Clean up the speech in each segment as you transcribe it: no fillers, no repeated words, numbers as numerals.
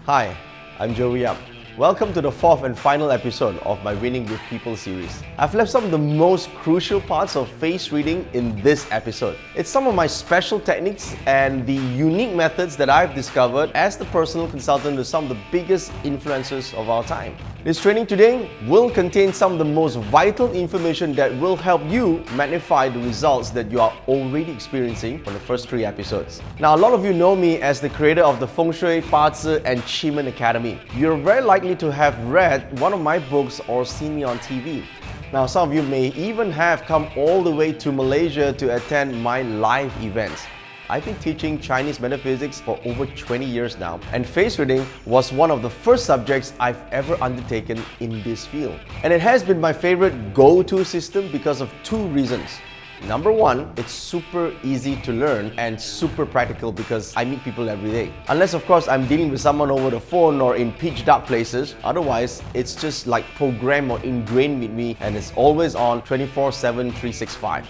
Hi, I'm Joey Yap. Welcome to the fourth and final episode of my Winning with People series. I've left some of the most crucial parts of face reading in this episode. It's some of my special techniques and the unique methods that I've discovered as the personal consultant to some of the biggest influencers of our time. This training today will contain some of the most vital information that will help you magnify the results that you are already experiencing from the first 3 episodes. Now, a lot of you know me as the creator of the Feng Shui, Bazi and Qi Academy. You're very likely to have read one of my books or seen me on TV. Now, some of you may even have come all the way to Malaysia to attend my live events. I've been teaching Chinese metaphysics for over 20 years now, and face reading was one of the first subjects I've ever undertaken in this field. And it has been my favorite go-to system because of 2 reasons. Number 1, it's super easy to learn and super practical because I meet people every day. Unless, of course, I'm dealing with someone over the phone or in pitch dark places. Otherwise, it's just like programmed or ingrained with me, and it's always on 24/7, 365.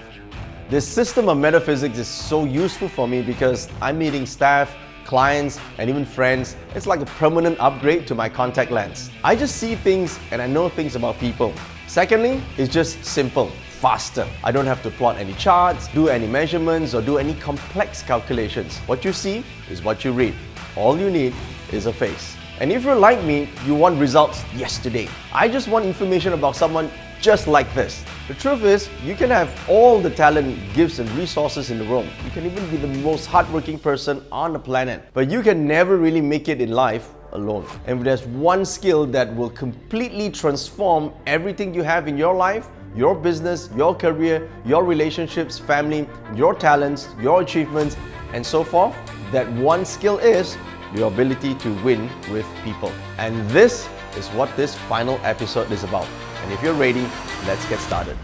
This system of metaphysics is so useful for me because I'm meeting staff, clients, and even friends. It's like a permanent upgrade to my contact lens. I just see things and I know things about people. Secondly, it's just simple, faster. I don't have to plot any charts, do any measurements, or do any complex calculations. What you see is what you read. All you need is a face. And if you're like me, you want results yesterday. I just want information about someone just like this. The truth is, you can have all the talent, gifts and resources in the world. You can even be the most hardworking person on the planet. But you can never really make it in life alone. And if there's one skill that will completely transform everything you have in your life, your business, your career, your relationships, family, your talents, your achievements, and so forth, that one skill is your ability to win with people. And this is what this final episode is about. And if you're ready, let's get started.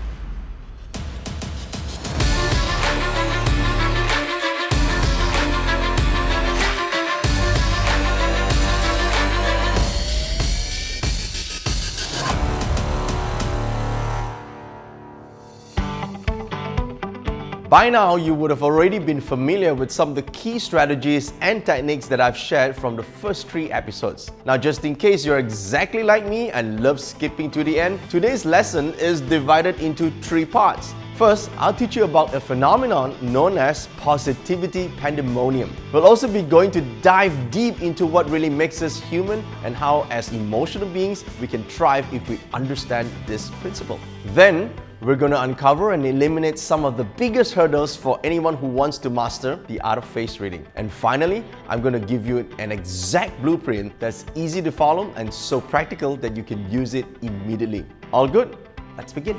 By now, you would have already been familiar with some of the key strategies and techniques that I've shared from the first 3 episodes. Now, just in case you're exactly like me and love skipping to the end, today's lesson is divided into 3 parts. First, I'll teach you about a phenomenon known as positivity pandemonium. We'll also be going to dive deep into what really makes us human and how, as emotional beings, we can thrive if we understand this principle. Then, we're going to uncover and eliminate some of the biggest hurdles for anyone who wants to master the art of face reading. And finally, I'm going to give you an exact blueprint that's easy to follow and so practical that you can use it immediately. All good? Let's begin.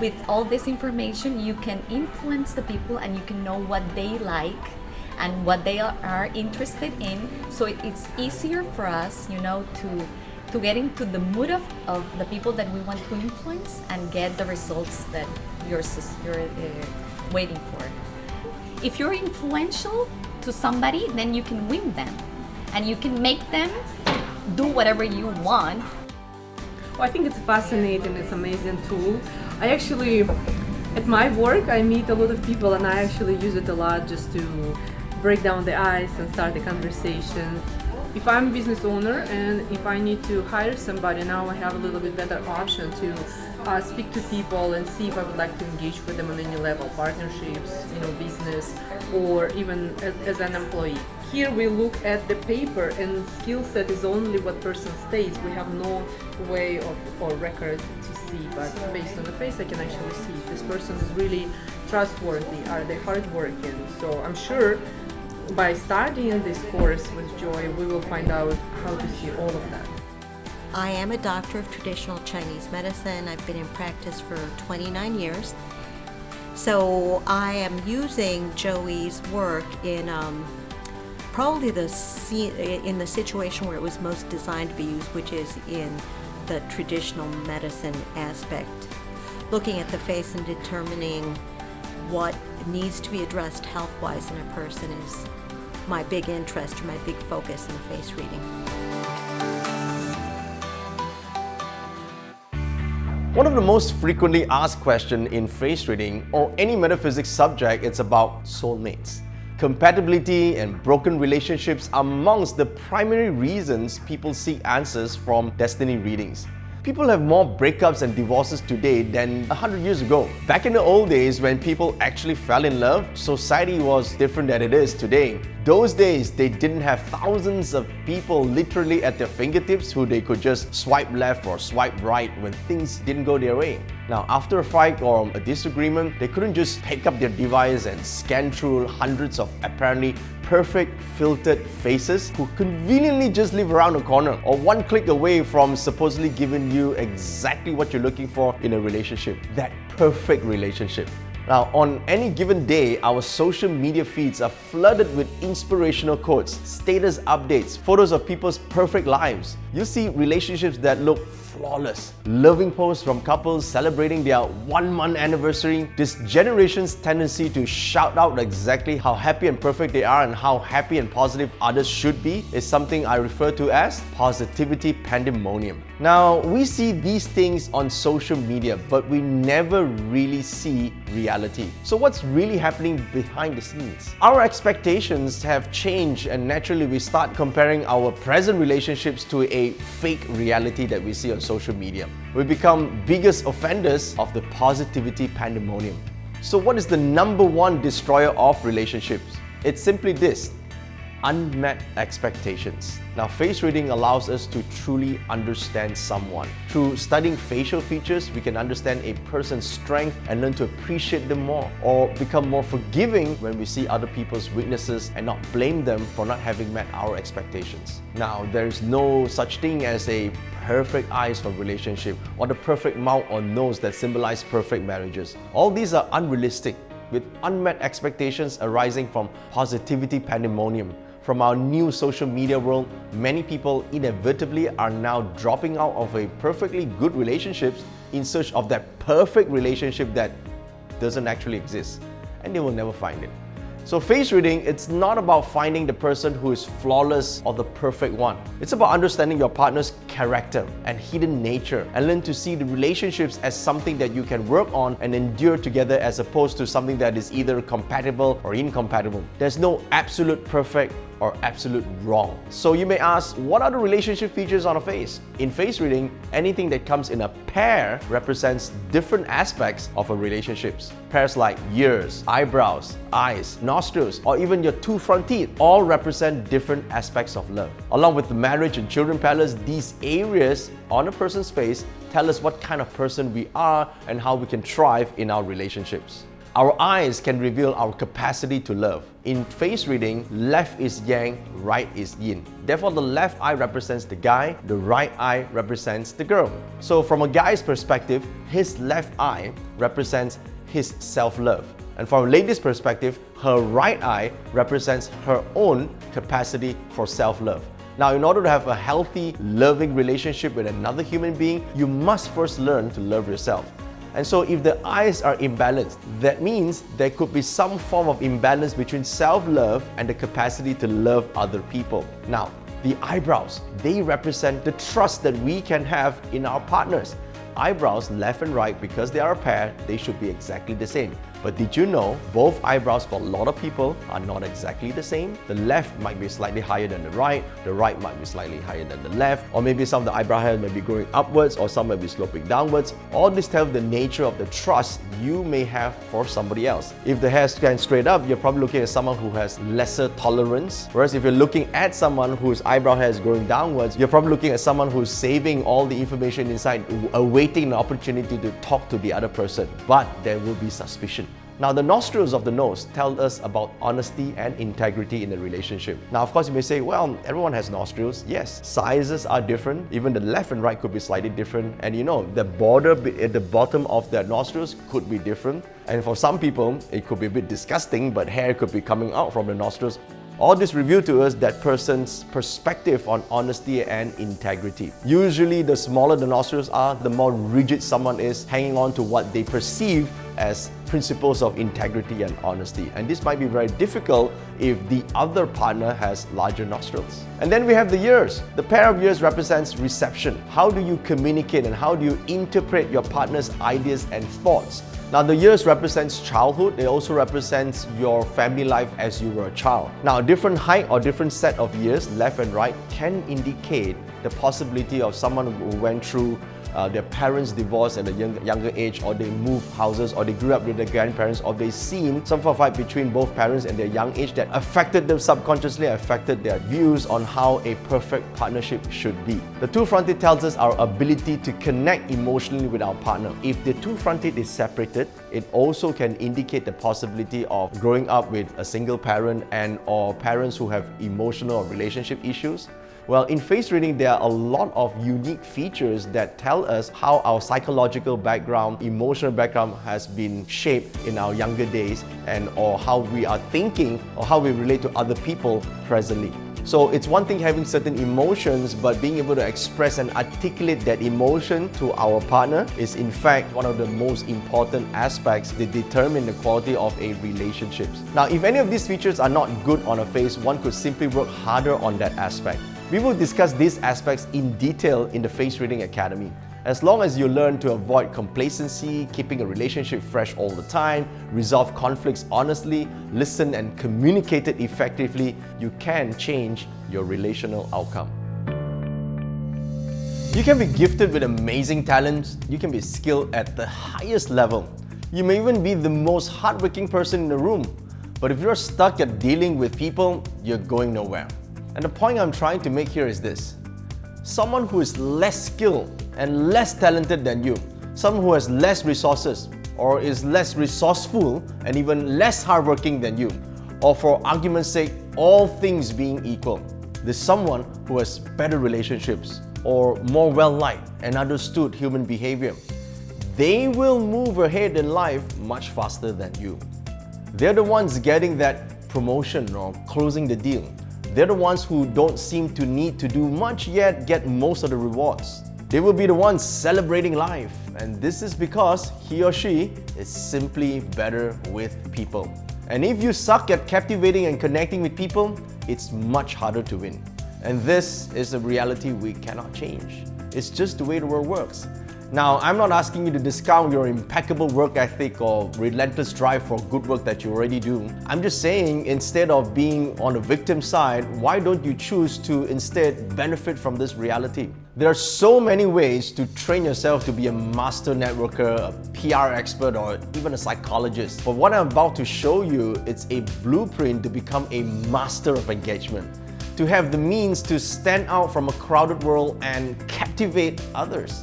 With all this information, you can influence the people and you can know what they like and what they are interested in. So it's easier for us, to get into the mood of the people that we want to influence and get the results that you're waiting for. If you're influential to somebody, then you can win them and you can make them do whatever you want. Well, I think it's fascinating, it's an amazing tool. I actually, at my work, I meet a lot of people and I actually use it a lot just to break down the ice and start the conversation. If I'm a business owner and if I need to hire somebody, now I have a little bit better option to speak to people and see if I would like to engage with them on any level, partnerships, business, or even as an employee. Here we look at the paper and skill set is only what person states. We have no way of or record to see, but based on the face I can actually see if this person is really trustworthy, are they hardworking. So I'm sure by studying this course with Joy, we will find out how to see all of that. I am a doctor of traditional Chinese medicine. I've been in practice for 29 years. So I am using Joey's work in probably in the situation where it was most designed to be used, which is in the traditional medicine aspect. Looking at the face and determining what needs to be addressed health-wise in a person is my big interest or my big focus in face reading. One of the most frequently asked questions in face reading or any metaphysics subject is about soulmates. Compatibility and broken relationships are amongst the primary reasons people seek answers from destiny readings. People have more breakups and divorces today than 100 years ago. Back in the old days when people actually fell in love, society was different than it is today. Those days, they didn't have thousands of people literally at their fingertips who they could just swipe left or swipe right when things didn't go their way. Now, after a fight or a disagreement, they couldn't just pick up their device and scan through hundreds of apparently perfect filtered faces who conveniently just live around the corner or one click away from supposedly giving you exactly what you're looking for in a relationship, that perfect relationship. Now, on any given day, our social media feeds are flooded with inspirational quotes, status updates, photos of people's perfect lives. You see relationships that look flawless, loving posts from couples celebrating their 1-month anniversary. This generation's tendency to shout out exactly how happy and perfect they are and how happy and positive others should be is something I refer to as positivity pandemonium. Now, we see these things on social media, but we never really see reality. So what's really happening behind the scenes? Our expectations have changed, and naturally we start comparing our present relationships to a fake reality that we see on social media. We become biggest offenders of the positivity pandemonium. So what is the number one destroyer of relationships? It's simply this: unmet expectations. Now, face reading allows us to truly understand someone. Through studying facial features, we can understand a person's strength and learn to appreciate them more, or become more forgiving when we see other people's weaknesses and not blame them for not having met our expectations. Now, there is no such thing as a perfect eyes for relationship or the perfect mouth or nose that symbolize perfect marriages. All these are unrealistic, with unmet expectations arising from positivity pandemonium. From our new social media world, many people inevitably are now dropping out of a perfectly good relationships in search of that perfect relationship that doesn't actually exist, and they will never find it. So face reading, it's not about finding the person who is flawless or the perfect one. It's about understanding your partner's character and hidden nature, and learn to see the relationships as something that you can work on and endure together, as opposed to something that is either compatible or incompatible. There's no absolute perfect or absolute wrong. So you may ask, what are the relationship features on a face? In face reading, anything that comes in a pair represents different aspects of a relationship. Pairs like ears, eyebrows, eyes, nostrils, or even your 2 front teeth all represent different aspects of love. Along with the marriage and children pillars, these areas on a person's face tell us what kind of person we are and how we can thrive in our relationships. Our eyes can reveal our capacity to love. In face reading, left is yang, right is yin. Therefore, the left eye represents the guy, the right eye represents the girl. So from a guy's perspective, his left eye represents his self-love. And from a lady's perspective, her right eye represents her own capacity for self-love. Now, in order to have a healthy, loving relationship with another human being, you must first learn to love yourself. And so if the eyes are imbalanced, that means there could be some form of imbalance between self-love and the capacity to love other people. Now, the eyebrows, they represent the trust that we can have in our partners. Eyebrows, left and right, because they are a pair, they should be exactly the same. But did you know both eyebrows for a lot of people are not exactly the same? The left might be slightly higher than the right might be slightly higher than the left, or maybe some of the eyebrow hairs may be growing upwards or some may be sloping downwards. All this tells the nature of the trust you may have for somebody else. If the hair stands straight up, you're probably looking at someone who has lesser tolerance. Whereas if you're looking at someone whose eyebrow hair is growing downwards, you're probably looking at someone who's saving all the information inside, awaiting the opportunity to talk to the other person. But there will be suspicion. Now, the nostrils of the nose tell us about honesty and integrity in a relationship. Now, of course, you may say, well, everyone has nostrils. Yes, sizes are different. Even the left and right could be slightly different. And you know, the border at the bottom of their nostrils could be different. And for some people, it could be a bit disgusting, but hair could be coming out from the nostrils. All this reveal to us that person's perspective on honesty and integrity. Usually, the smaller the nostrils are, the more rigid someone is, hanging on to what they perceive as principles of integrity and honesty. And this might be very difficult if the other partner has larger nostrils. And then we have the ears. The pair of ears represents reception. How do you communicate and how do you interpret your partner's ideas and thoughts? Now, the years represents childhood. It also represents your family life as you were a child. Now, a different height or different set of years, left and right, can indicate the possibility of someone who went through their parents divorced at a younger age, or they moved houses, or they grew up with their grandparents, or they've seen some sort of fight between both parents at their young age that affected them subconsciously, affected their views on how a perfect partnership should be. The two-fronted tells us our ability to connect emotionally with our partner. If the two-fronted is separated, it also can indicate the possibility of growing up with a single parent and or parents who have emotional or relationship issues. Well, in face reading, there are a lot of unique features that tell us how our psychological background, emotional background has been shaped in our younger days, and or how we are thinking or how we relate to other people presently. So it's one thing having certain emotions, but being able to express and articulate that emotion to our partner is in fact one of the most important aspects that determine the quality of a relationship. Now, if any of these features are not good on a face, one could simply work harder on that aspect. We will discuss these aspects in detail in the Face Reading Academy. As long as you learn to avoid complacency, keeping a relationship fresh all the time, resolve conflicts honestly, listen and communicate it effectively, you can change your relational outcome. You can be gifted with amazing talents, you can be skilled at the highest level. You may even be the most hardworking person in the room, but if you're stuck at dealing with people, you're going nowhere. And the point I'm trying to make here is this. Someone who is less skilled and less talented than you, someone who has less resources or is less resourceful and even less hardworking than you, or for argument's sake, all things being equal, there's someone who has better relationships or more well-liked and understood human behavior. They will move ahead in life much faster than you. They're the ones getting that promotion or closing the deal. They're the ones who don't seem to need to do much yet get most of the rewards. They will be the ones celebrating life, and this is because he or she is simply better with people. And if you suck at captivating and connecting with people, it's much harder to win. And this is a reality we cannot change. It's just the way the world works. Now, I'm not asking you to discount your impeccable work ethic or relentless drive for good work that you already do. I'm just saying, instead of being on the victim side, why don't you choose to instead benefit from this reality? There are so many ways to train yourself to be a master networker, a PR expert, or even a psychologist. But what I'm about to show you, it's a blueprint to become a master of engagement, to have the means to stand out from a crowded world and captivate others.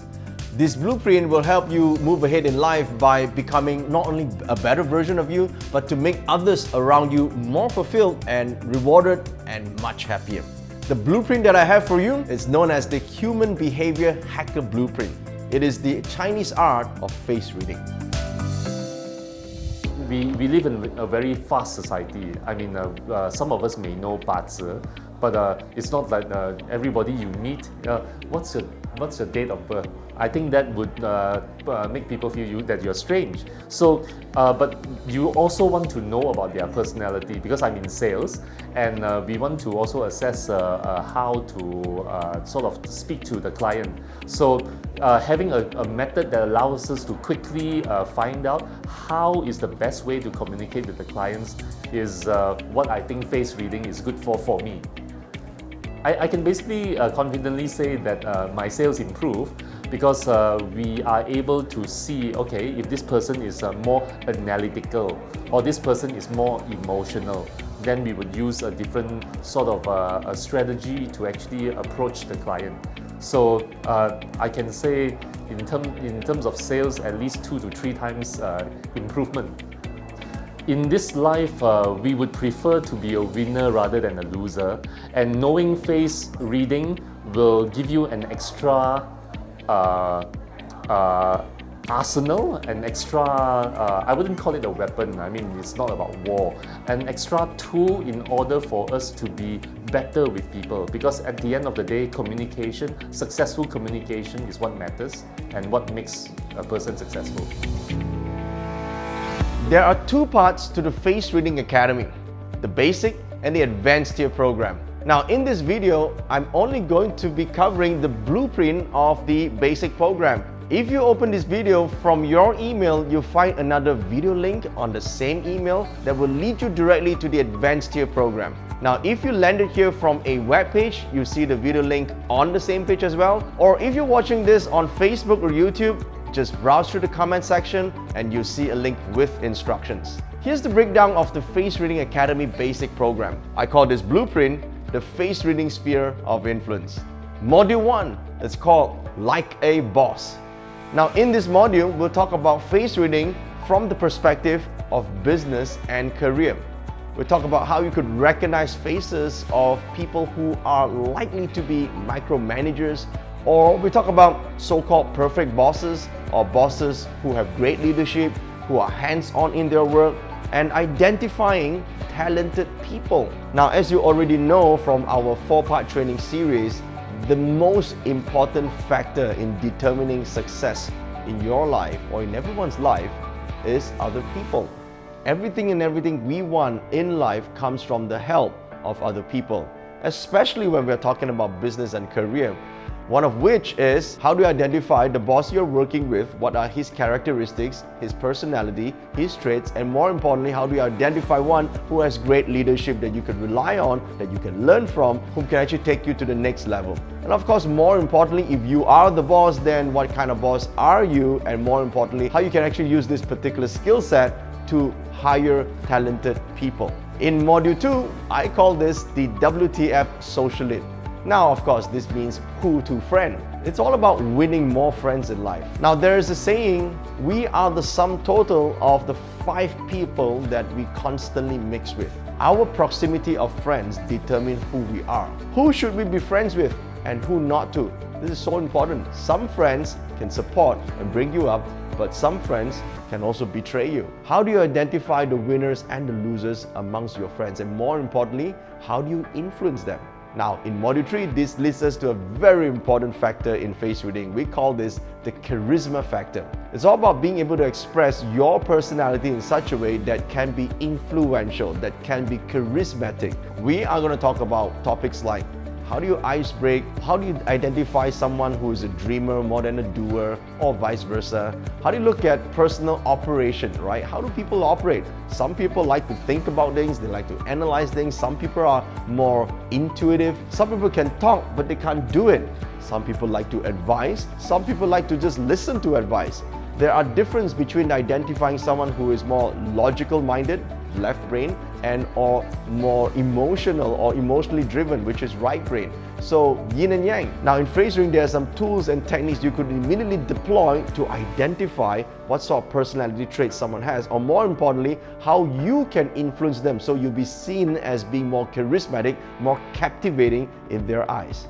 This blueprint will help you move ahead in life by becoming not only a better version of you, but to make others around you more fulfilled and rewarded and much happier. The blueprint that I have for you is known as the Human Behavior Hacker Blueprint. It is the Chinese art of face reading. We live in a very fast society. I mean, some of us may know 八字, but it's not like everybody you meet, what's your date of birth? I think that would make people feel that you're strange. So, but you also want to know about their personality, because I'm in sales, and we want to also assess how to sort of speak to the client. So, having a method that allows us to quickly find out how is the best way to communicate with the clients is what I think face reading is good for me. I can basically confidently say that my sales improve because we are able to see, okay, if this person is more analytical or this person is more emotional, then we would use a different sort of a strategy to actually approach the client. So I can say in terms of sales, at least 2 to 3 times improvement. In this life, we would prefer to be a winner rather than a loser, and knowing face reading will give you an extra arsenal, an extra, I wouldn't call it a weapon, I mean it's not about war, an extra tool in order for us to be better with people, because at the end of the day, communication, successful communication is what matters and what makes a person successful. There are two parts to the Face Reading Academy, the basic and the advanced tier program. Now in this video, I'm only going to be covering the blueprint of the basic program. If you open this video from your email, you'll find another video link on the same email that will lead you directly to the advanced tier program. Now, if you landed here from a web page, you see the video link on the same page as well. Or if you're watching this on Facebook or YouTube, just browse through the comment section and you'll see a link with instructions. Here's the breakdown of the Face Reading Academy basic program. I call this blueprint the Face Reading Sphere of Influence. Module 1 is called Like a Boss. Now in this module, we'll talk about face reading from the perspective of business and career. We'll talk about how you could recognize faces of people who are likely to be micromanagers, or we talk about so-called perfect bosses or bosses who have great leadership, who are hands-on in their work, and identifying talented people. Now, as you already know from our 4-part training series, the most important factor in determining success in your life or in everyone's life is other people. Everything we want in life comes from the help of other people, especially when we're talking about business and career. One of which is, how do you identify the boss you're working with? What are his characteristics, his personality, his traits, and more importantly, how do you identify one who has great leadership that you can rely on, that you can learn from, who can actually take you to the next level? And of course, more importantly, if you are the boss, then what kind of boss are you? And more importantly, how you can actually use this particular skill set to hire talented people. In Module 2, I call this the WTF Social Lead. Now, of course, this means who to friend. It's all about winning more friends in life. Now, there is a saying, we are the sum total of the 5 people that we constantly mix with. Our proximity of friends determine who we are. Who should we be friends with and who not to? This is so important. Some friends can support and bring you up, but some friends can also betray you. How do you identify the winners and the losers amongst your friends? And more importantly, how do you influence them? Now, in Module 3, this leads us to a very important factor in face reading. We call this the charisma factor. It's all about being able to express your personality in such a way that can be influential, that can be charismatic. We are going to talk about topics like, how do you ice break? How do you identify someone who is a dreamer more than a doer, or vice versa? How do you look at personal operation, right? How do people operate? Some people like to think about things, they like to analyze things. Some people are more intuitive. Some people can talk, but they can't do it. Some people like to advise. Some people like to just listen to advice. There are differences between identifying someone who is more logical minded, left brain, and or more emotional or emotionally driven, which is right brain. So yin and yang. Now in face reading, there are some tools and techniques you could immediately deploy to identify what sort of personality traits someone has, or more importantly, how you can influence them so you'll be seen as being more charismatic, more captivating in their eyes.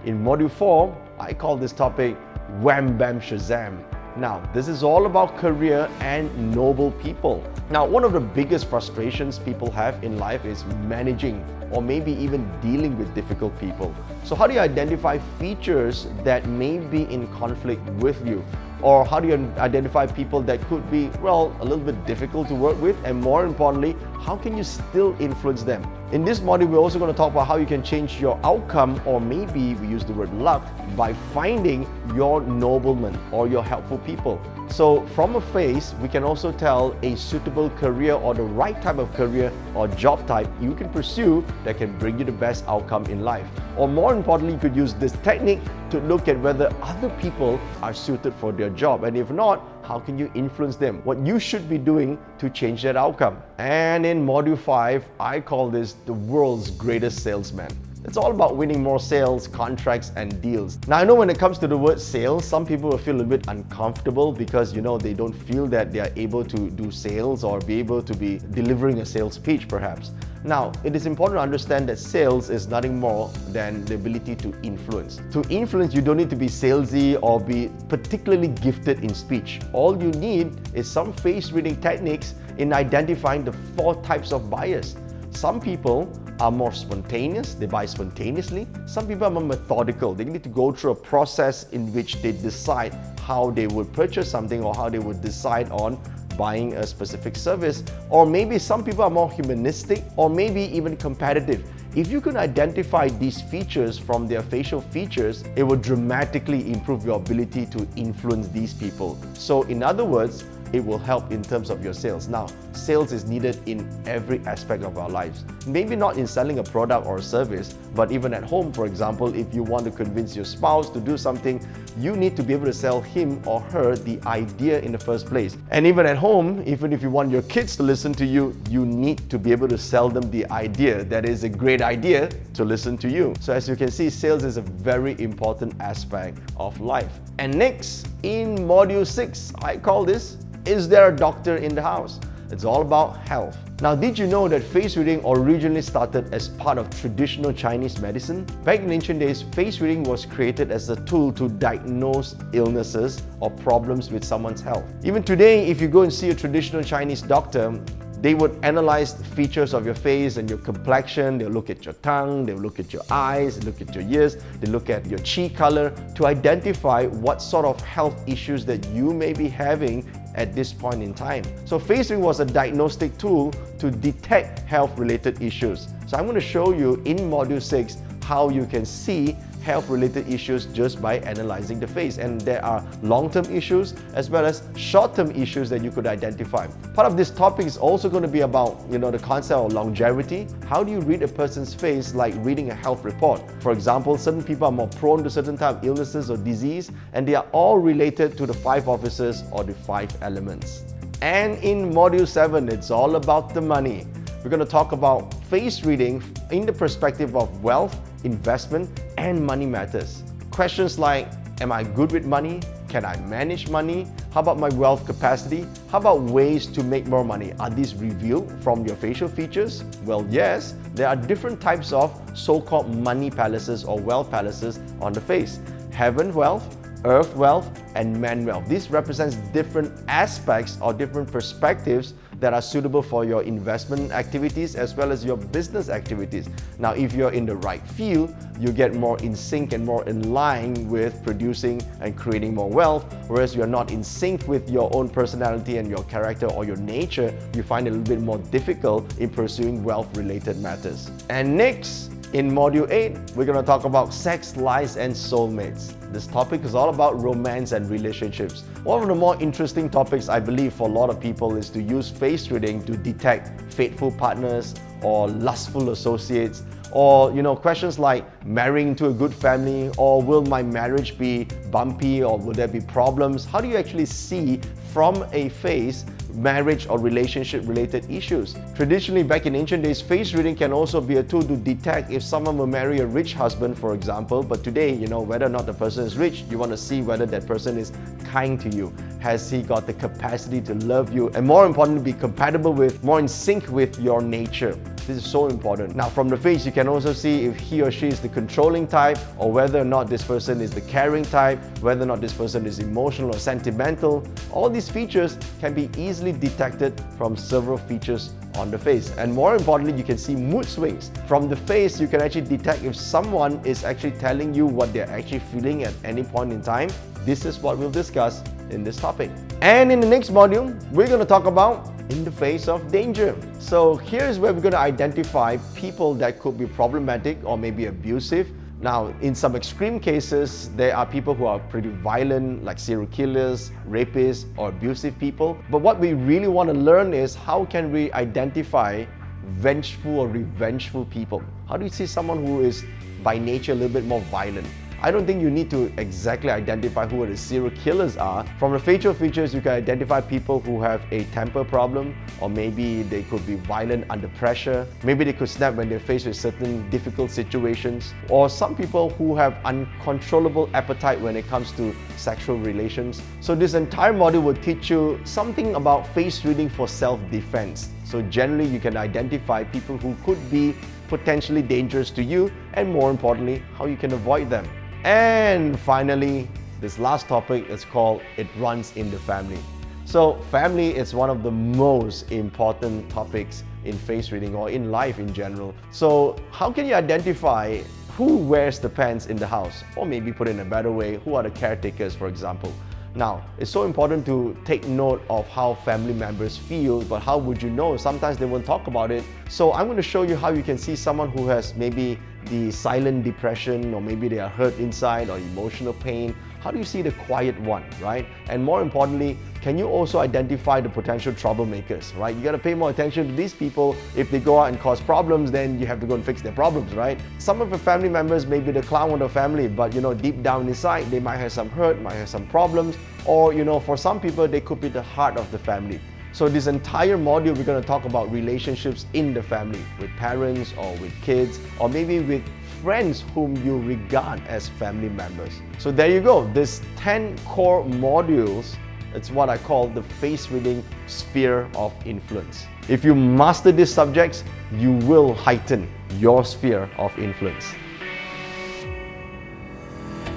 In Module 4, I call this topic Wham Bam Shazam. Now, this is all about career and noble people. Now, one of the biggest frustrations people have in life is managing or maybe even dealing with difficult people. So how do you identify features that may be in conflict with you? Or how do you identify people that could be, well, a little bit difficult to work with? And more importantly, how can you still influence them? In this module, we're also going to talk about how you can change your outcome, or maybe we use the word luck, by finding your noblemen or your helpful people. So from a face, we can also tell a suitable career or the right type of career or job type you can pursue that can bring you the best outcome in life. Or more importantly, you could use this technique to look at whether other people are suited for their job. And if not, how can you influence them? What you should be doing to change that outcome. And in Module 5, I call this the world's greatest salesman. It's all about winning more sales, contracts, and deals. Now, I know when it comes to the word sales, some people will feel a little bit uncomfortable because, they don't feel that they are able to do sales or be able to be delivering a sales pitch, perhaps. Now, it is important to understand that sales is nothing more than the ability to influence. To influence, you don't need to be salesy or be particularly gifted in speech. All you need is some face reading techniques in identifying the 4 types of buyers. Some people are more spontaneous, they buy spontaneously. Some people are more methodical. They need to go through a process in which they decide how they would purchase something or how they would decide on buying a specific service, or maybe some people are more humanistic, or maybe even competitive. If you can identify these features from their facial features, it will dramatically improve your ability to influence these people. So in other words, it will help in terms of your sales. Now, sales is needed in every aspect of our lives. Maybe not in selling a product or a service, but even at home, for example, if you want to convince your spouse to do something, you need to be able to sell him or her the idea in the first place. And even at home, even if you want your kids to listen to you, you need to be able to sell them the idea that is a great idea to listen to you. So as you can see, sales is a very important aspect of life. And next, in Module 6, I call this, is there a doctor in the house? It's all about health. Now, did you know that face reading originally started as part of traditional Chinese medicine? Back in ancient days, face reading was created as a tool to diagnose illnesses or problems with someone's health. Even today, if you go and see a traditional Chinese doctor, they would analyze the features of your face and your complexion. They'll look at your tongue, they'll look at your eyes, they'll look at your ears, they look at your cheek color to identify what sort of health issues that you may be having at this point in time. So face reading was a diagnostic tool to detect health-related issues. So I'm going to show you in Module 6 how you can see health-related issues just by analyzing the face. And there are long-term issues as well as short-term issues that you could identify. Part of this topic is also going to be about, the concept of longevity. How do you read a person's face like reading a health report? For example, certain people are more prone to certain type of illnesses or disease, and they are all related to the 5 offices or the 5 elements. And in Module 7, it's all about the money. We're going to talk about face reading in the perspective of wealth, investment, and money matters. Questions like, am I good with money? Can I manage money? How about my wealth capacity? How about ways to make more money? Are these revealed from your facial features? Well, yes, there are different types of so-called money palaces or wealth palaces on the face. Heaven wealth, earth wealth, and man wealth. This represents different aspects or different perspectives that are suitable for your investment activities as well as your business activities. Now, if you're in the right field, you get more in sync and more in line with producing and creating more wealth, whereas you're not in sync with your own personality and your character or your nature, you find it a little bit more difficult in pursuing wealth-related matters. And next, in Module 8, we're going to talk about sex, lies, and soulmates. This topic is all about romance and relationships. One of the more interesting topics, I believe, for a lot of people is to use face reading to detect faithful partners or lustful associates, or questions like marrying into a good family, or will my marriage be bumpy, or will there be problems? How do you actually see from a face marriage or relationship related issues? Traditionally, back in ancient days, face reading can also be a tool to detect if someone will marry a rich husband, for example. But today, whether or not the person is rich, you want to see whether that person is kind to you. Has he got the capacity to love you? And more importantly, be compatible with, more in sync with your nature. This is so important. Now, from the face, you can also see if he or she is the controlling type, or whether or not this person is the caring type, whether or not this person is emotional or sentimental. All these features can be easily detected from several features on the face. And more importantly, you can see mood swings. From the face, you can actually detect if someone is actually telling you what they're actually feeling at any point in time. This is what we'll discuss in this topic. And in the next module, we're going to talk about in the face of danger. So here's where we're going to identify people that could be problematic or maybe abusive. Now, in some extreme cases, there are people who are pretty violent, like serial killers, rapists, or abusive people. But what we really want to learn is how can we identify vengeful or revengeful people? How do you see someone who is by nature a little bit more violent? I don't think you need to exactly identify who the serial killers are. From the facial features, you can identify people who have a temper problem, or maybe they could be violent under pressure. Maybe they could snap when they're faced with certain difficult situations. Or some people who have uncontrollable appetite when it comes to sexual relations. So this entire module will teach you something about face reading for self-defense. So generally, you can identify people who could be potentially dangerous to you, and more importantly, how you can avoid them. And finally, this last topic is called It Runs in the Family. So family is one of the most important topics in face reading or in life in general. So how can you identify who wears the pants in the house? Or maybe put in a better way, who are the caretakers, for example? Now, it's so important to take note of how family members feel, but how would you know? Sometimes they won't talk about it. So I'm going to show you how you can see someone who has maybe the silent depression, or maybe they are hurt inside, or emotional pain. How do you see the quiet one, right? And more importantly, can you also identify the potential troublemakers, right? You got to pay more attention to these people. If they go out and cause problems, then you have to go and fix their problems, right? Some of the family members may be the clown of the family, but deep down inside, they might have some hurt, might have some problems, or for some people, they could be the heart of the family. So this entire module, we're going to talk about relationships in the family, with parents or with kids, or maybe with friends whom you regard as family members. So there you go, this 10 core modules, it's what I call the face reading sphere of influence. If you master these subjects, you will heighten your sphere of influence.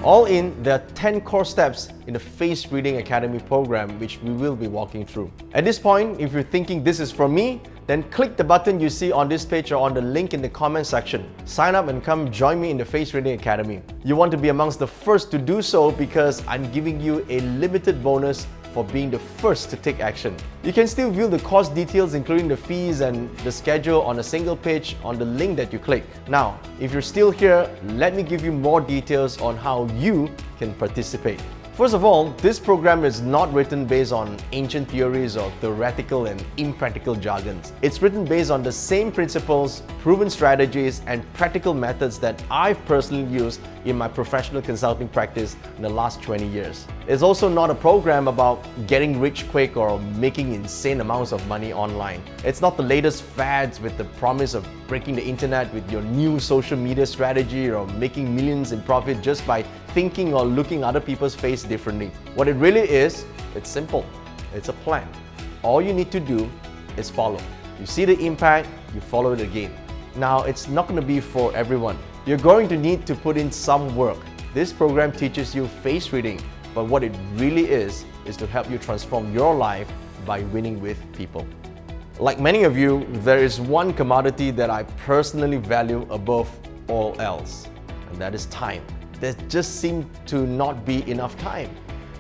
All in, there are 10 core steps in the Face Reading Academy program, which we will be walking through. At this point, if you're thinking this is for me, then click the button you see on this page or on the link in the comment section. Sign up and come join me in the Face Reading Academy. You want to be amongst the first to do so because I'm giving you a limited bonus for being the first to take action. You can still view the course details, including the fees and the schedule, on a single page on the link that you click. Now, if you're still here, let me give you more details on how you can participate. First of all, this program is not written based on ancient theories or theoretical and impractical jargons. It's written based on the same principles, proven strategies, and practical methods that I've personally used in my professional consulting practice in the last 20 years. It's also not a program about getting rich quick or making insane amounts of money online. It's not the latest fads with the promise of breaking the internet with your new social media strategy or making millions in profit just by thinking or looking other people's face differently. What it really is, it's simple. It's a plan. All you need to do is follow. You see the impact, you follow it again. Now, it's not going to be for everyone. You're going to need to put in some work. This program teaches you face reading, but what it really is to help you transform your life by winning with people. Like many of you, there is one commodity that I personally value above all else, and that is time. There just seems to not be enough time.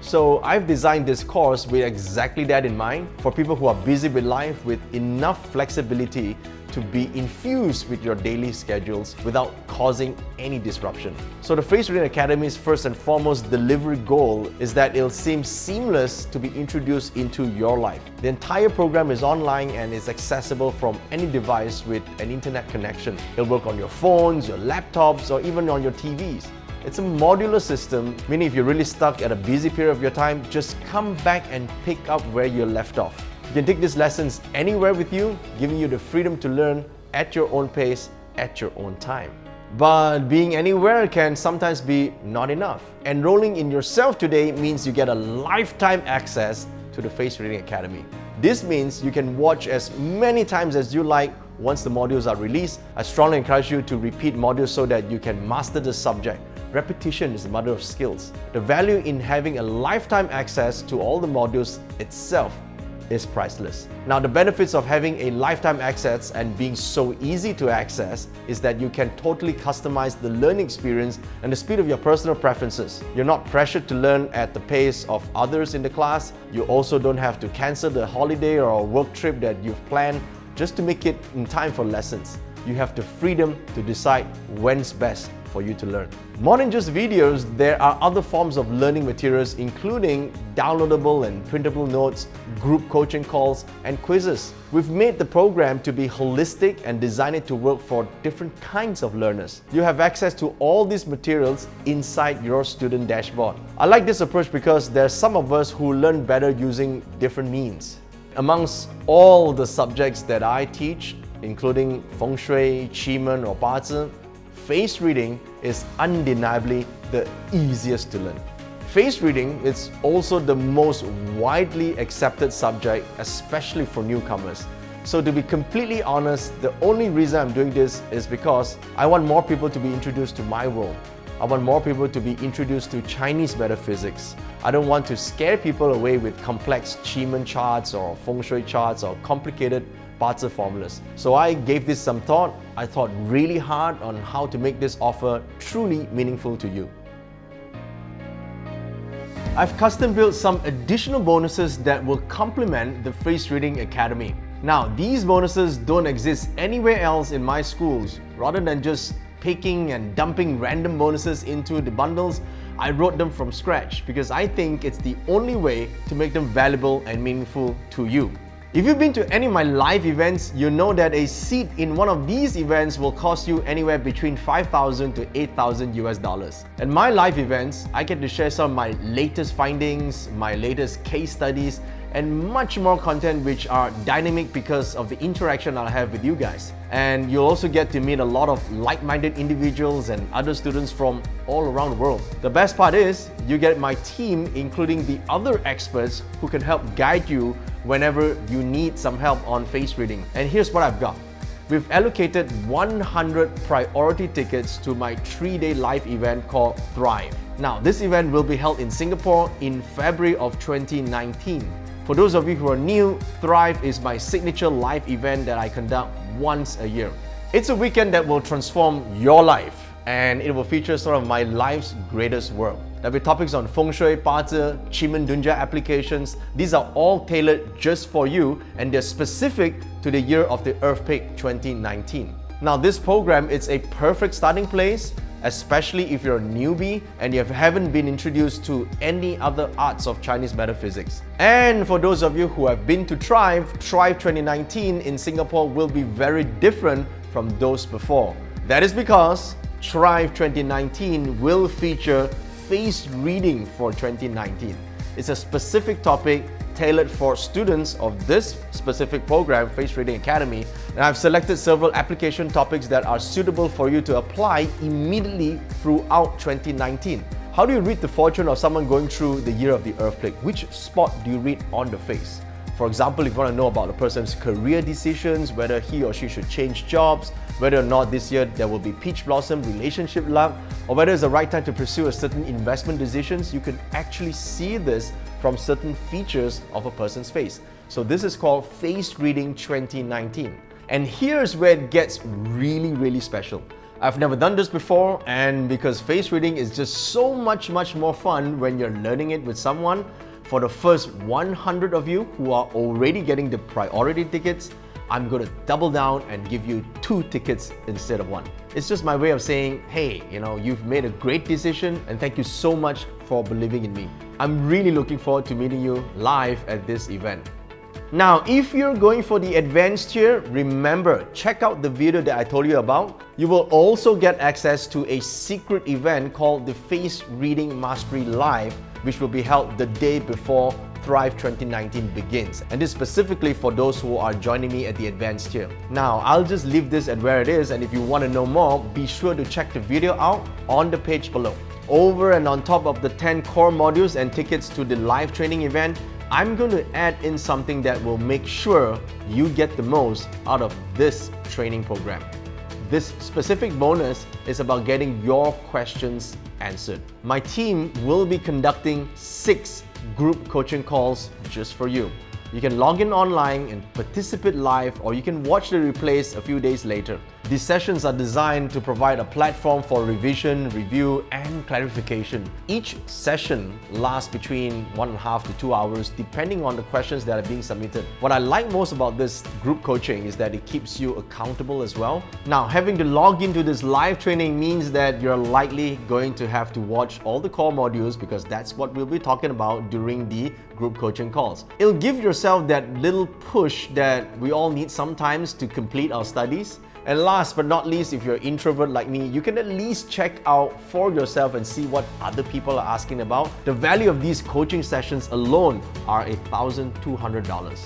So I've designed this course with exactly that in mind, for people who are busy with life with enough flexibility to be infused with your daily schedules without causing any disruption. So the Face Reading Academy's first and foremost delivery goal is that it'll seem seamless to be introduced into your life. The entire program is online and is accessible from any device with an internet connection. It'll work on your phones, your laptops, or even on your TVs. It's a modular system, meaning if you're really stuck at a busy period of your time, just come back and pick up where you left off. You can take these lessons anywhere with you, giving you the freedom to learn at your own pace, at your own time. But being anywhere can sometimes be not enough. Enrolling in yourself today means you get a lifetime access to the Face Reading Academy. This means you can watch as many times as you like once the modules are released. I strongly encourage you to repeat modules so that you can master the subject. Repetition is the mother of skills. The value in having a lifetime access to all the modules itself is priceless. Now, the benefits of having a lifetime access and being so easy to access is that you can totally customize the learning experience and the speed of your personal preferences. You're not pressured to learn at the pace of others in the class. You also don't have to cancel the holiday or work trip that you've planned just to make it in time for lessons. You have the freedom to decide when's best for you to learn. More than just videos, there are other forms of learning materials, including downloadable and printable notes, group coaching calls, and quizzes. We've made the program to be holistic and designed it to work for different kinds of learners. You have access to all these materials inside your student dashboard. I like this approach because there are some of us who learn better using different means. Amongst all the subjects that I teach, including Feng Shui, Qi or Bazi, face reading is undeniably the easiest to learn. Face reading is also the most widely accepted subject, especially for newcomers. So to be completely honest, the only reason I'm doing this is because I want more people to be introduced to my world. I want more people to be introduced to Chinese metaphysics. I don't want to scare people away with complex Qi charts or Feng Shui charts or complicated Bazi formulas. So I gave this some thought. I thought really hard on how to make this offer truly meaningful to you. I've custom built some additional bonuses that will complement the Face Reading Academy. Now, these bonuses don't exist anywhere else in my schools. Rather than just picking and dumping random bonuses into the bundles, I wrote them from scratch because I think it's the only way to make them valuable and meaningful to you. If you've been to any of my live events, you know that a seat in one of these events will cost you anywhere between $5,000 to $8,000 US. At my live events, I get to share some of my latest findings, my latest case studies, and much more content which are dynamic because of the interaction I have with you guys. And you'll also get to meet a lot of like-minded individuals and other students from all around the world. The best part is, you get my team, including the other experts who can help guide you whenever you need some help on face reading. And here's what I've got. We've allocated 100 priority tickets to my 3-day live event called Thrive. Now, this event will be held in Singapore in February of 2019. For those of you who are new, Thrive is my signature live event that I conduct once a year. It's a weekend that will transform your life, and it will feature some of my life's greatest work. There'll be topics on feng shui, pazi, Chimen Dunja applications. These are all tailored just for you, and they're specific to the year of the Earthquake 2019. Now, this program is a perfect starting place, especially if you're a newbie and you haven't been introduced to any other arts of Chinese metaphysics. And for those of you who have been to Thrive 2019 in Singapore will be very different from those before. That is because Thrive 2019 will feature face reading for 2019. It's a specific topic tailored for students of this specific program, Face Reading Academy, and I've selected several application topics that are suitable for you to apply immediately throughout 2019. How do you read the fortune of someone going through the year of the earthquake? Which spot do you read on the face? For example, if you want to know about a person's career decisions, whether he or she should change jobs, whether or not this year there will be peach blossom relationship luck, or whether it's the right time to pursue a certain investment decisions, you can actually see this from certain features of a person's face. So this is called Face Reading 2019. And here's where it gets really, really special. I've never done this before, and because face reading is just so much more fun when you're learning it with someone, for the first 100 of you who are already getting the priority tickets, I'm going to double down and give you 2 tickets instead of 1. It's just my way of saying, hey, you've made a great decision and thank you so much for believing in me. I'm really looking forward to meeting you live at this event. Now, if you're going for the advanced tier, remember, check out the video that I told you about. You will also get access to a secret event called the Face Reading Mastery Live, which will be held the day before Thrive 2019 begins. And this specifically for those who are joining me at the advanced tier. Now, I'll just leave this at where it is, and if you want to know more, be sure to check the video out on the page below. Over and on top of the 10 core modules and tickets to the live training event, I'm going to add in something that will make sure you get the most out of this training program. This specific bonus is about getting your questions answered. My team will be conducting 6 group coaching calls just for you. You can log in online and participate live, or you can watch the replays a few days later. These sessions are designed to provide a platform for revision, review, and clarification. Each session lasts between 1.5 to 2 hours, depending on the questions that are being submitted. What I like most about this group coaching is that it keeps you accountable as well. Now, having to log into this live training means that you're likely going to have to watch all the core modules, because that's what we'll be talking about during the group coaching calls. It'll give yourself that little push that we all need sometimes to complete our studies. And last but not least, if you're an introvert like me, you can at least check out for yourself and see what other people are asking about. The value of these coaching sessions alone are $1,200.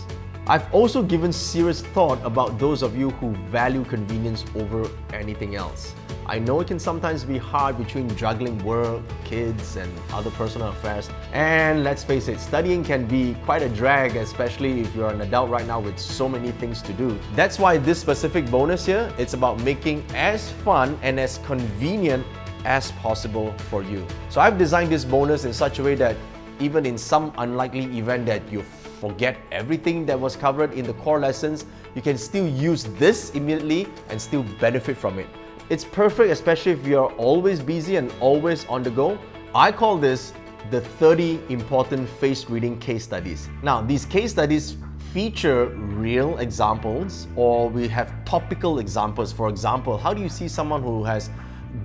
I've also given serious thought about those of you who value convenience over anything else. I know it can sometimes be hard between juggling work, kids, and other personal affairs. And let's face it, studying can be quite a drag, especially if you're an adult right now with so many things to do. That's why this specific bonus here, it's about making as fun and as convenient as possible for you. So I've designed this bonus in such a way that even in some unlikely event that you forget everything that was covered in the core lessons, you can still use this immediately and still benefit from it. It's perfect, especially if you're always busy and always on the go. I call this the 30 important face reading case studies. Now, these case studies feature real examples, or we have topical examples. For example, how do you see someone who has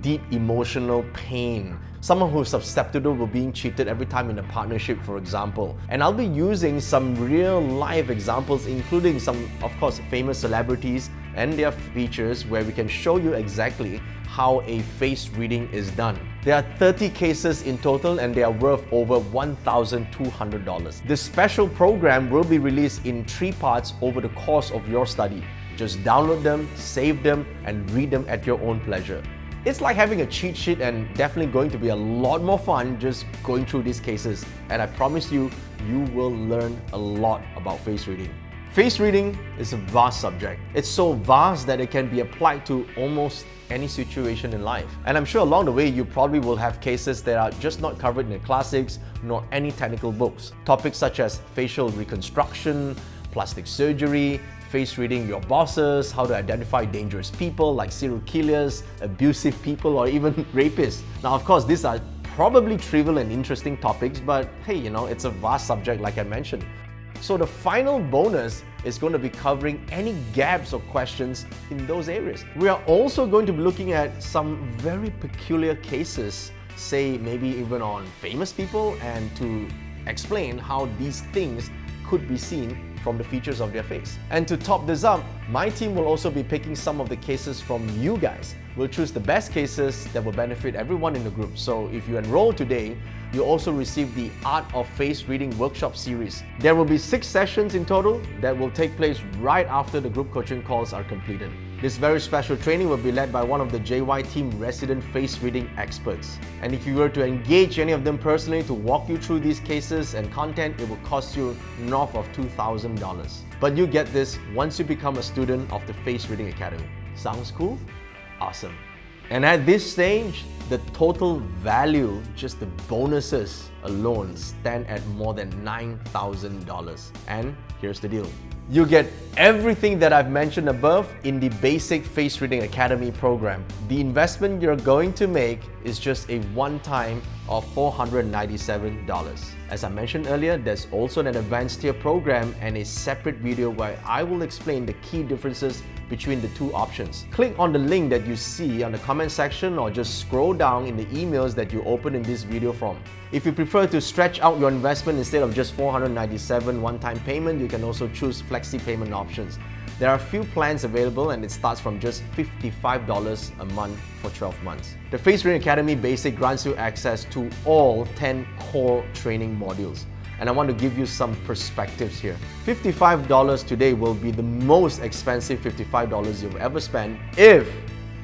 deep emotional pain? Someone who's susceptible to being cheated every time in a partnership, for example. And I'll be using some real life examples, including some, of course, famous celebrities and their features, where we can show you exactly how a face reading is done. There are 30 cases in total and they are worth over $1,200. This special program will be released in 3 parts over the course of your study. Just download them, save them, and read them at your own pleasure. It's like having a cheat sheet and definitely going to be a lot more fun just going through these cases. And I promise you, you will learn a lot about face reading. Face reading is a vast subject. It's so vast that it can be applied to almost any situation in life. And I'm sure along the way, you probably will have cases that are just not covered in the classics nor any technical books. Topics such as facial reconstruction, plastic surgery, face reading your bosses, how to identify dangerous people like serial killers, abusive people, or even rapists. Now, of course, these are probably trivial and interesting topics, but hey, it's a vast subject like I mentioned. So the final bonus is going to be covering any gaps or questions in those areas. We are also going to be looking at some very peculiar cases, say maybe even on famous people, and to explain how these things could be seen from the features of their face. And to top this up, my team will also be picking some of the cases from you guys. We'll choose the best cases that will benefit everyone in the group. So if you enroll today, you also receive the Art of Face Reading Workshop Series. There will be 6 sessions in total that will take place right after the group coaching calls are completed. This very special training will be led by one of the JY team resident face reading experts. And if you were to engage any of them personally to walk you through these cases and content, it will cost you north of $2,000. But you get this once you become a student of the Face Reading Academy. Sounds cool? Awesome. And at this stage, the total value, just the bonuses alone, stand at more than $9,000. And here's the deal. You get everything that I've mentioned above in the Basic Face Reading Academy program. The investment you're going to make is just a one-time of $497. As I mentioned earlier, there's also an advanced tier program and a separate video where I will explain the key differences between the 2 options. Click on the link that you see on the comment section or just scroll down in the emails that you open in this video from. If you prefer to stretch out your investment instead of just $497 one-time payment, you can also choose flexi payment options. There are a few plans available and it starts from just $55 a month for 12 months. The Face Reading Academy Basic grants you access to all 10 core training modules. And I want to give you some perspectives here. $55 today will be the most expensive $55 you've ever spent if,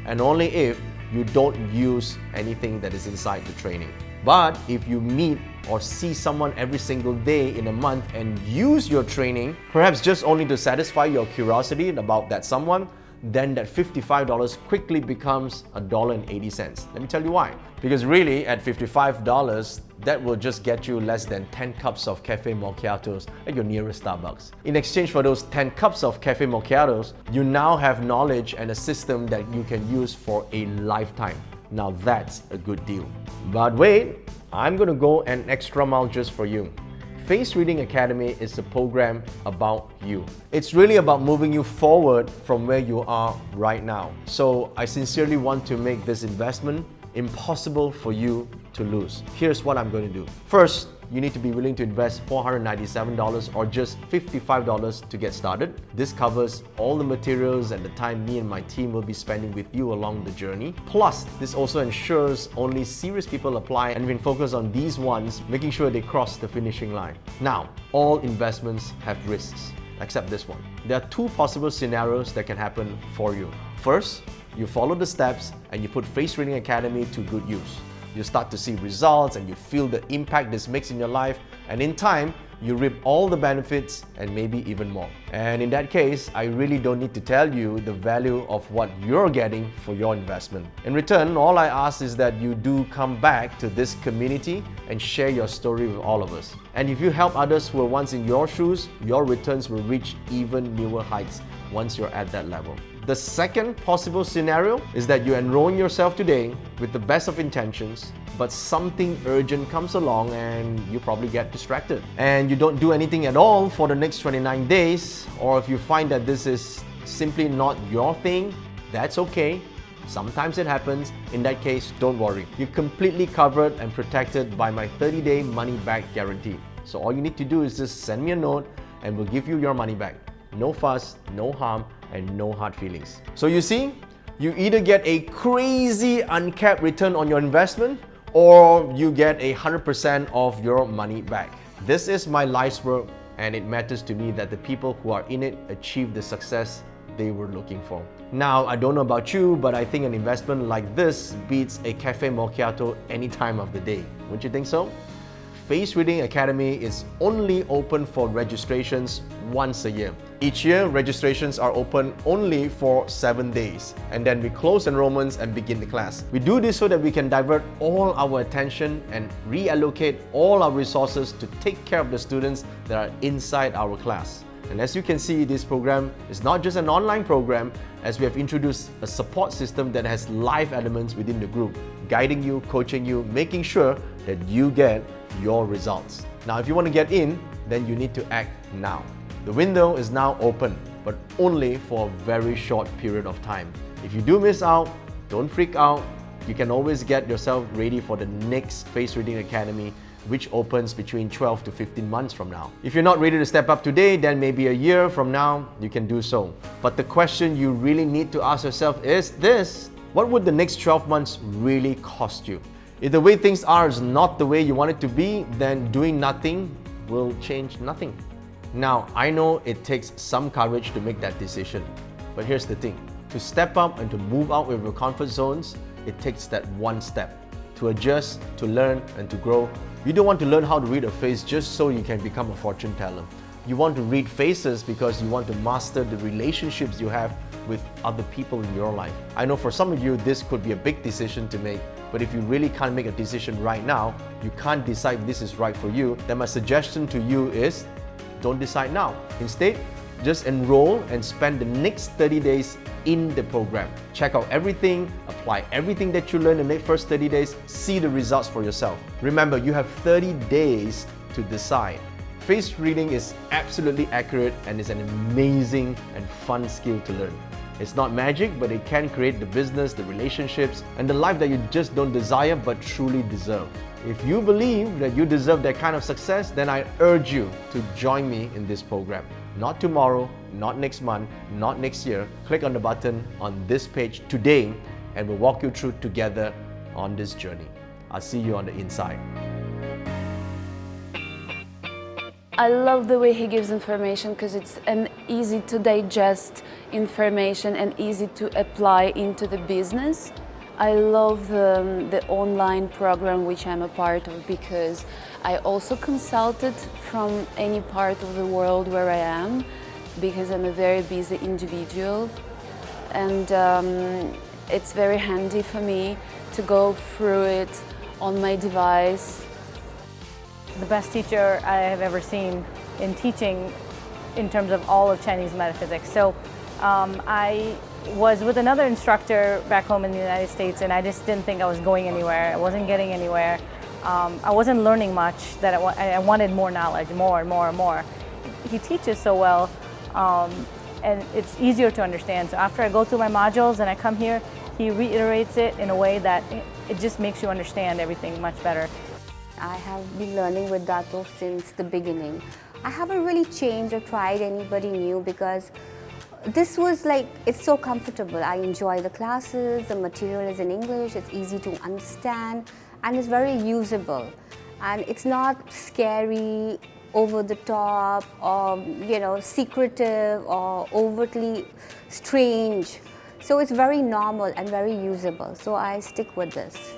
and only if, you don't use anything that is inside the training. But if you meet or see someone every single day in a month and use your training, perhaps just only to satisfy your curiosity about that someone, then that $55 quickly becomes $1.80. Let me tell you why. Because really, at $55, that will just get you less than 10 cups of cafe macchiatos at your nearest Starbucks. In exchange for those 10 cups of cafe macchiatos, you now have knowledge and a system that you can use for a lifetime. Now that's a good deal. But wait, I'm gonna go an extra mile just for you. Face Reading Academy is a program about you. It's really about moving you forward from where you are right now. So I sincerely want to make this investment impossible for you to lose. Here's what I'm going to do. First, you need to be willing to invest $497 or just $55 to get started. This covers all the materials and the time me and my team will be spending with you along the journey. Plus, this also ensures only serious people apply and we can focus on these ones, making sure they cross the finishing line. Now, all investments have risks, except this one. There are 2 possible scenarios that can happen for you. First, you follow the steps and you put Face Reading Academy to good use. You start to see results and you feel the impact this makes in your life, and in time, you reap all the benefits and maybe even more. And in that case, I really don't need to tell you the value of what you're getting for your investment. In return, all I ask is that you do come back to this community and share your story with all of us. And if you help others who were once in your shoes, your returns will reach even newer heights once you're at that level. The second possible scenario is that you enroll yourself today with the best of intentions, but something urgent comes along and you probably get distracted. And you don't do anything at all for the next 29 days, or if you find that this is simply not your thing, that's okay. Sometimes it happens. In that case, don't worry. You're completely covered and protected by my 30-day money-back guarantee. So all you need to do is just send me a note and we'll give you your money back. No fuss, no harm, and no hard feelings. So you see, you either get a crazy uncapped return on your investment or you get 100% of your money back. This is my life's work, and it matters to me that the people who are in it achieve the success they were looking for. Now, I don't know about you, but I think an investment like this beats a cafe macchiato any time of the day. Wouldn't you think so? Face Reading Academy is only open for registrations once a year. Each year, registrations are open only for 7 days, and then we close enrollments and begin the class. We do this so that we can divert all our attention and reallocate all our resources to take care of the students that are inside our class. And as you can see, this program is not just an online program, as we have introduced a support system that has live elements within the group, guiding you, coaching you, making sure that you get your results. Now, if you want to get in, then you need to act now. The window is now open, but only for a very short period of time. If you do miss out, don't freak out. You can always get yourself ready for the next Face Reading Academy, which opens between 12 to 15 months from now. If you're not ready to step up today, then maybe a year from now, you can do so. But the question you really need to ask yourself is this: what would the next 12 months really cost you? If the way things are is not the way you want it to be, then doing nothing will change nothing. Now, I know it takes some courage to make that decision, but here's the thing. To step up and to move out of your comfort zones, it takes that one step. To adjust, to learn, and to grow. You don't want to learn how to read a face just so you can become a fortune teller. You want to read faces because you want to master the relationships you have with other people in your life. I know for some of you, this could be a big decision to make, but if you really can't make a decision right now, you can't decide this is right for you, then my suggestion to you is don't decide now. Instead, just enroll and spend the next 30 days in the program. Check out everything, apply everything that you learn in the first 30 days, see the results for yourself. Remember, you have 30 days to decide. Face reading is absolutely accurate and is an amazing and fun skill to learn. It's not magic, but it can create the business, the relationships, and the life that you just don't desire but truly deserve. If you believe that you deserve that kind of success, then I urge you to join me in this program. Not tomorrow, not next month, not next year. Click on the button on this page today and we'll walk you through together on this journey. I'll see you on the inside. I love the way he gives information because it's an easy to digest information and easy to apply into the business. I love the online program which I'm a part of because I also consulted from any part of the world where I am because I'm a very busy individual, and it's very handy for me to go through it on my device. The best teacher I have ever seen in teaching in terms of all of Chinese metaphysics. So I was with another instructor back home in the United States, and I just didn't think I was going anywhere. I wasn't getting anywhere. I wasn't learning much, that I wanted more knowledge, more and more and more. He teaches so well, and it's easier to understand. So after I go through my modules and I come here, he reiterates it in a way that it just makes you understand everything much better. I have been learning with Dato since the beginning. I haven't really changed or tried anybody new because this was like, it's so comfortable. I enjoy the classes, the material is in English, it's easy to understand, and it's very usable. And it's not scary, over the top, or secretive or overtly strange. So it's very normal and very usable. So I stick with this.